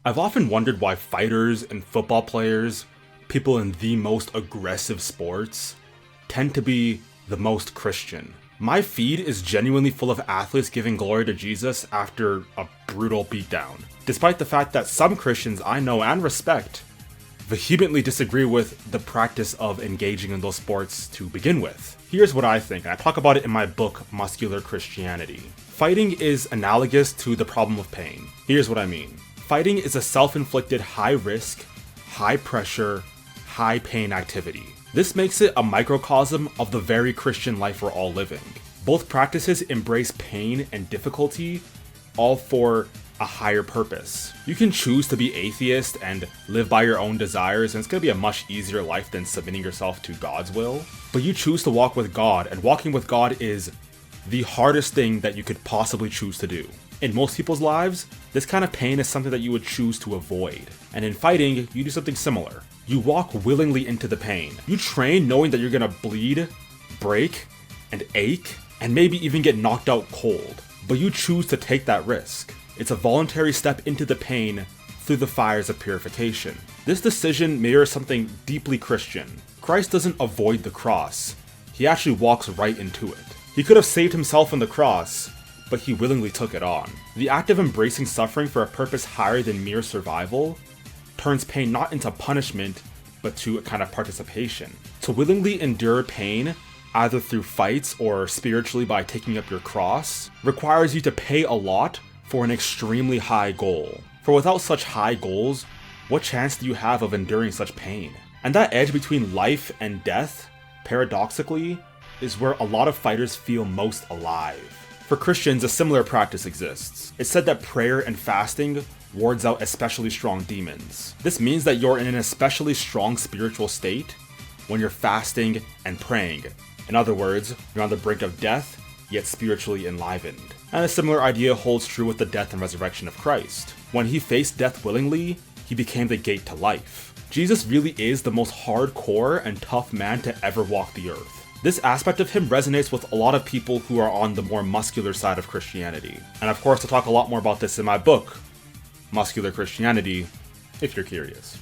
I've often wondered why fighters and football players, people in the most aggressive sports, tend to be the most Christian. My feed is genuinely full of athletes giving glory to Jesus after a brutal beatdown, despite the fact that some Christians I know and respect vehemently disagree with the practice of engaging in those sports to begin with. Here's what I think, and I talk about it in my book, Muscular Christianity. Fighting is analogous to the problem of pain. Here's what I mean. Fighting is a self-inflicted high-risk, high-pressure, high-pain activity. This makes it a microcosm of the very Christian life we're all living. Both practices embrace pain and difficulty, all for a higher purpose. You can choose to be atheist and live by your own desires, and it's going to be a much easier life than submitting yourself to God's will. But you choose to walk with God, and walking with God is the hardest thing that you could possibly choose to do. In most people's lives, this kind of pain is something that you would choose to avoid. And in fighting, you do something similar. You walk willingly into the pain. You train knowing that you're gonna bleed, break, and ache, and maybe even get knocked out cold. But you choose to take that risk. It's a voluntary step into the pain through the fires of purification. This decision mirrors something deeply Christian. Christ doesn't avoid the cross. He actually walks right into it. He could have saved himself on the cross, but he willingly took it on. The act of embracing suffering for a purpose higher than mere survival turns pain not into punishment, but to a kind of participation. To willingly endure pain, either through fights or spiritually by taking up your cross, requires you to pay a lot for an extremely high goal. For without such high goals, what chance do you have of enduring such pain? And that edge between life and death, paradoxically, is where a lot of fighters feel most alive. For Christians, a similar practice exists. It's said that prayer and fasting wards out especially strong demons. This means that you're in an especially strong spiritual state when you're fasting and praying. In other words, you're on the brink of death, yet spiritually enlivened. And a similar idea holds true with the death and resurrection of Christ. When he faced death willingly, he became the gate to life. Jesus really is the most hardcore and tough man to ever walk the earth. This aspect of him resonates with a lot of people who are on the more muscular side of Christianity. And of course, I'll talk a lot more about this in my book, Muscular Christianity, if you're curious.